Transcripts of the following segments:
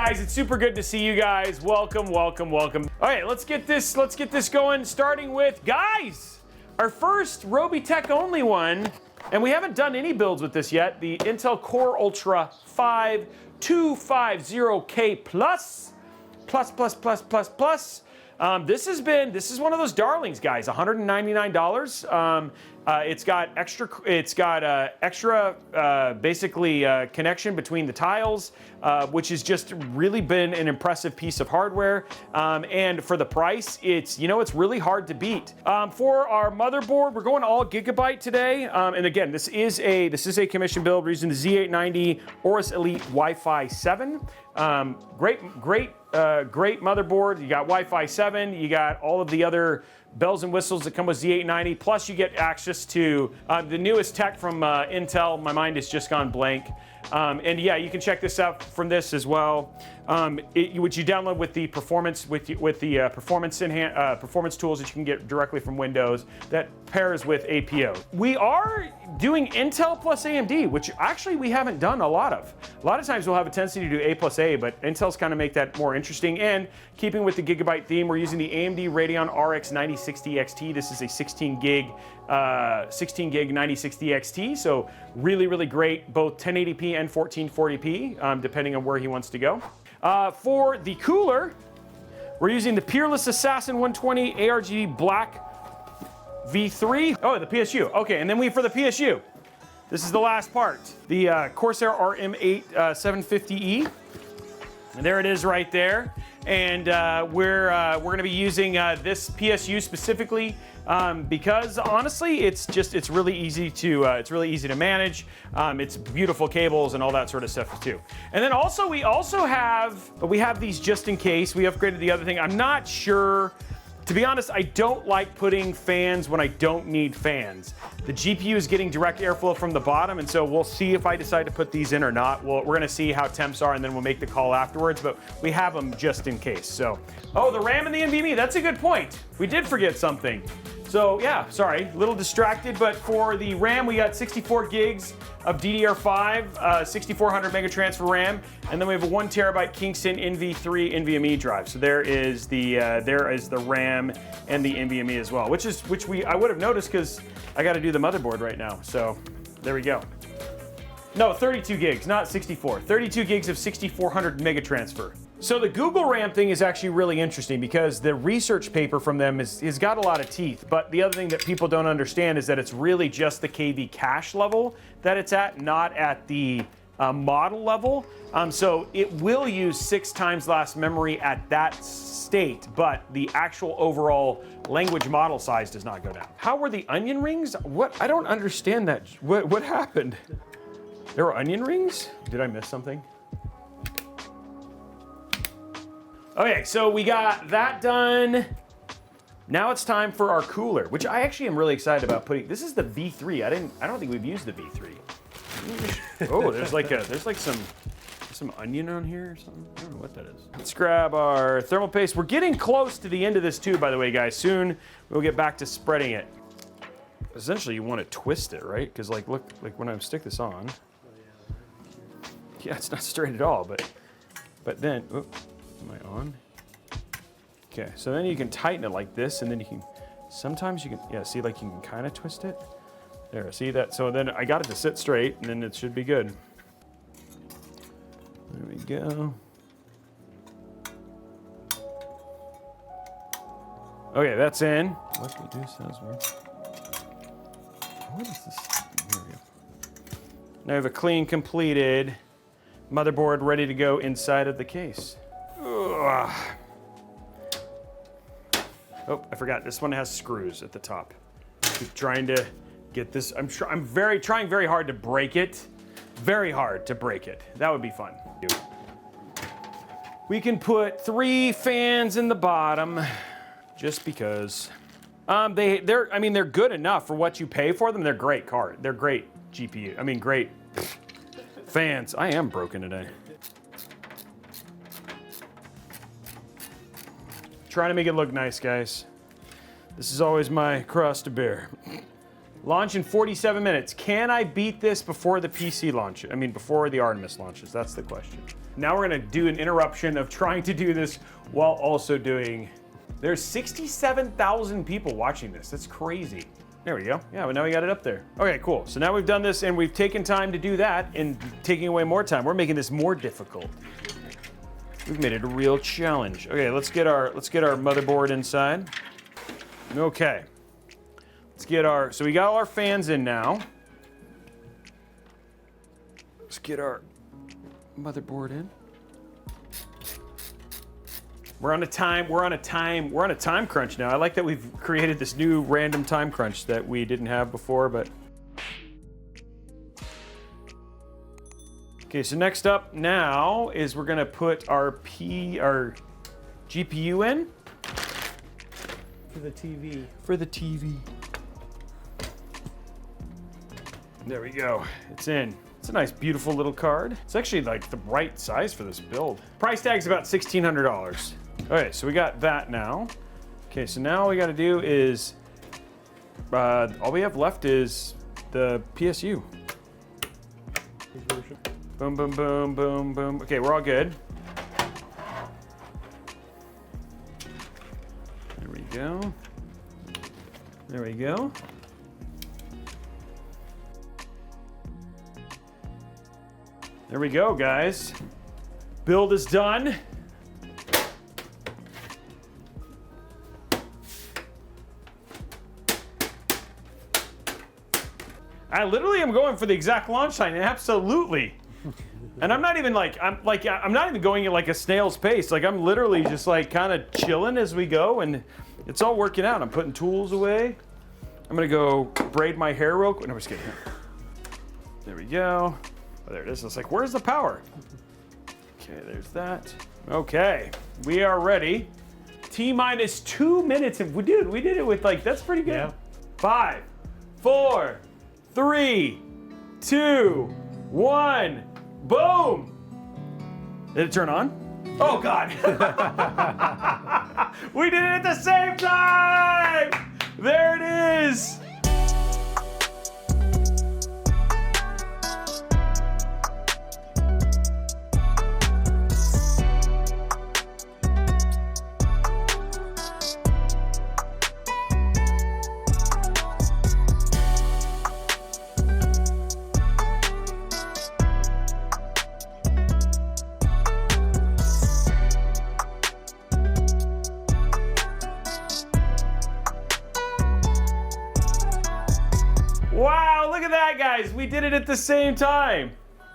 guys, it's super good to see you guys. Welcome, welcome, welcome. All right, let's get this going, starting with, guys, our first Robeytech only one, and we haven't done any builds with this yet, the Intel Core Ultra 5 250K Plus. This is one of those darlings, guys. $199. It's got extra basically connection between the tiles, which has just really been an impressive piece of hardware. And for the price, it's really hard to beat. For our motherboard, we're going all gigabyte today. And again, this is a commission build. We're using the Z890 Aorus Elite Wi-Fi 7. Great motherboard. You got Wi-Fi 7. You got all of the other bells and whistles that come with Z890. Plus, you get access to the newest tech from Intel. My mind has just gone blank. And yeah, you can check this out from this as well, which you download with the performance performance tools that you can get directly from Windows that pairs with APO. We are doing Intel plus AMD, which actually we haven't done a lot of. A lot of times we'll have a tendency to do A plus A, but Intel's kind of make that more interesting. And keeping with the gigabyte theme, we're using the AMD Radeon RX 9060 XT. This is a 16 gig 9060 XT, so really great, both 1080p and 1440p, depending on where he wants to go. For the cooler, we're using the Peerless Assassin 120 ARGB Black V3. Oh, the PSU. Okay, and then for the PSU, this is the last part. The Corsair RM8 750E. And there it is right there. And we're going to be using this PSU specifically because honestly, it's really easy to manage. It's beautiful cables and all that sort of stuff too. And then also we have these just in case. We upgraded the other thing. I'm not sure. To be honest, I don't like putting fans when I don't need fans. The GPU is getting direct airflow from the bottom, and so we'll see if I decide to put these in or not. We're gonna see how temps are, and then we'll make the call afterwards, but we have them just in case. So, oh, the RAM and the NVMe, that's a good point. We did forget something. So yeah, sorry, a little distracted, but for the RAM, we got 64 gigs of DDR5, 6400 mega transfer RAM, and then we have a 1 terabyte Kingston NV3 NVMe drive. So there is the RAM and the NVMe as well, which I would have noticed because I got to do the motherboard right now. So there we go. No, 32 gigs, not 64. 32 gigs of 6400 mega transfer. So the Google RAM thing is actually really interesting because the research paper from them has got a lot of teeth, but the other thing that people don't understand is that it's really just the KV cache level that it's at, not at the model level. So it will use 6 times less memory at that state, but the actual overall language model size does not go down. How were the onion rings? What? I don't understand that. What happened? There were onion rings? Did I miss something? Okay, so we got that done. Now it's time for our cooler, which I actually am really excited about putting. This is the V3. I don't think we've used the V3. Oh, there's like some onion on here or something. I don't know what that is. Let's grab our thermal paste. We're getting close to the end of this too, by the way, guys. Soon we'll get back to spreading it. Essentially, you want to twist it, right? Because look, when I stick this on, yeah, it's not straight at all. But then. Oh, am I on? Okay, so then you can tighten it like this, and then sometimes you can, yeah, see, like you can kind of twist it. There, see that? So then I got it to sit straight, and then it should be good. There we go. Okay, that's in. What we do says work. What is this? There we go. Now I have a clean, completed motherboard ready to go inside of the case. Ugh. Oh, I forgot. This one has screws at the top. Keep trying to get this. I'm trying very hard to break it. Very hard to break it. That would be fun. We can put 3 fans in the bottom, just because. They're good enough for what you pay for them. They're great card. They're great GPU. I mean, great fans. I am broken today. Trying to make it look nice, guys. This is always my cross to bear. Launch in 47 minutes. Can I beat this before the PC launch? I mean, before the Artemis launches? That's the question. Now we're gonna do an interruption of trying to do this while also doing, there's 67,000 people watching this. That's crazy. There we go. Yeah, but now we got it up there. Okay, cool. So now we've done this and we've taken time to do that and taking away more time. We're making this more difficult. We've made it a real challenge. Okay, let's get our motherboard inside. Okay. So we got all our fans in now. Let's get our motherboard in. We're on a time crunch now. I like that we've created this new random time crunch that we didn't have before, but. Okay, so next up now is we're gonna put our GPU in. For the TV. For the TV. There we go, it's in. It's a nice, beautiful little card. It's actually like the right size for this build. Price tag's about $1,600. Okay, so we got that now. Okay, so now all we gotta do is, all we have left is the PSU. Boom, boom, boom, boom, boom. Okay, we're all good. There we go. There we go. There we go, guys. Build is done. I literally am going for the exact launch time, absolutely. And I'm not even I'm not even going at like a snail's pace. Like I'm literally just like kind of chilling as we go, and it's all working out. I'm putting tools away. I'm gonna go braid my hair real quick. No, I'm just kidding. There we go. Oh, there it is. It's like, where's the power? Okay, there's that. Okay, we are ready. T-minus 2 minutes. We did it with like, that's pretty good. Yeah. 5, 4, 3, 2, 1. Boom! Did it turn on? Oh God! We did it at the same time! There it is! Wow, look at that, guys. We did it at the same time.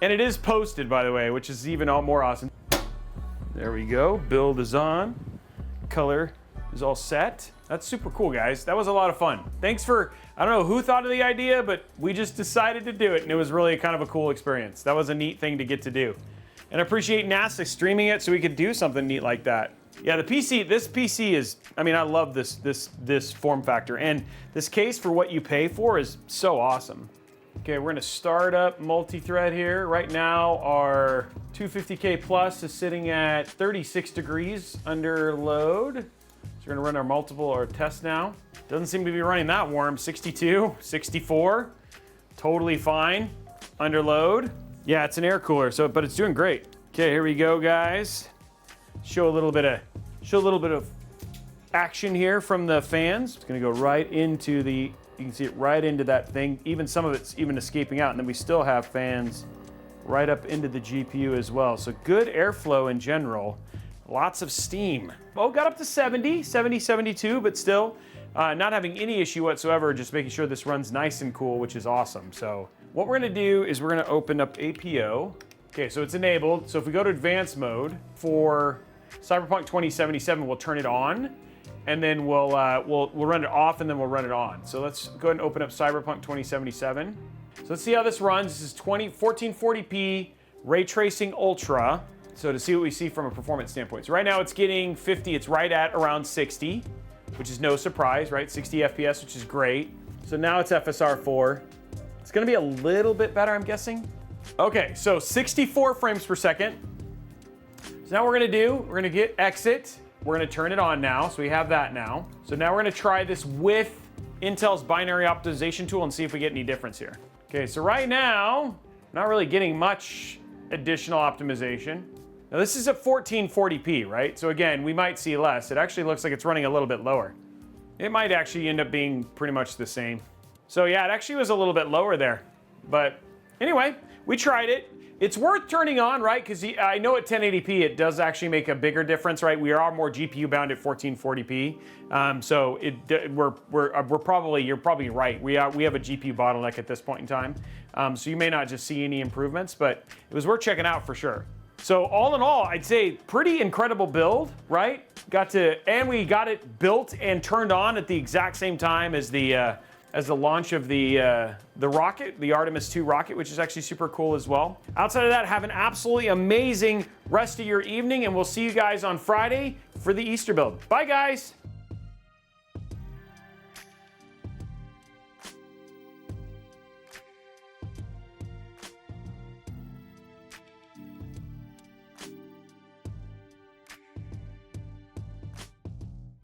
And it is posted, by the way, which is even more awesome. There we go. Build is on. Color is all set. That's super cool, guys. That was a lot of fun. Thanks for, I don't know who thought of the idea, but we just decided to do it, and it was really kind of a cool experience. That was a neat thing to get to do. And I appreciate NASA streaming it so we could do something neat like that. Yeah, this PC is, I mean, I love this form factor, and this case for what you pay for is so awesome. Okay, we're gonna start up multi-thread here. Right now, our 250K plus is sitting at 36 degrees under load. So we're gonna run our multiple or test now. Doesn't seem to be running that warm. 62, 64, totally fine under load. Yeah, it's an air cooler, but it's doing great. Okay, here we go, guys. Show a little bit of action here from the fans. It's gonna go right into you can see it right into that thing. Even some of it's even escaping out, and then we still have fans right up into the GPU as well. So good airflow in general, lots of steam. Oh, got up to 70, 72, but still not having any issue whatsoever, just making sure this runs nice and cool, which is awesome. So what we're gonna do is we're gonna open up APO. Okay, so it's enabled. So if we go to advanced mode for Cyberpunk 2077, we'll turn it on, and then we'll run it off, and then we'll run it on. So let's go ahead and open up Cyberpunk 2077. So let's see how this runs. This is 1440p ray tracing ultra. So to see what we see from a performance standpoint. So right now it's getting 50. It's right at around 60, which is no surprise, right? 60 FPS, which is great. So now it's FSR4. It's gonna be a little bit better, I'm guessing. Okay, so 64 frames per second. So now we're gonna get exit. We're gonna turn it on now, so we have that now. So now we're gonna try this with Intel's binary optimization tool and see if we get any difference here. Okay, so right now, not really getting much additional optimization. Now this is at 1440p, right? So again, we might see less. It actually looks like it's running a little bit lower. It might actually end up being pretty much the same. So yeah, it actually was a little bit lower there. But anyway, we tried it. It's worth turning on, right? Because I know at 1080p it does actually make a bigger difference, right? We are more GPU bound at 1440p, so you're probably right. We have a GPU bottleneck at this point in time, so you may not just see any improvements, but it was worth checking out for sure. So all in all, I'd say pretty incredible build, right? And we got it built and turned on at the exact same time as the launch of the rocket, the Artemis 2 rocket, which is actually super cool as well. Outside of that, have an absolutely amazing rest of your evening, and we'll see you guys on Friday for the Easter build. Bye, guys.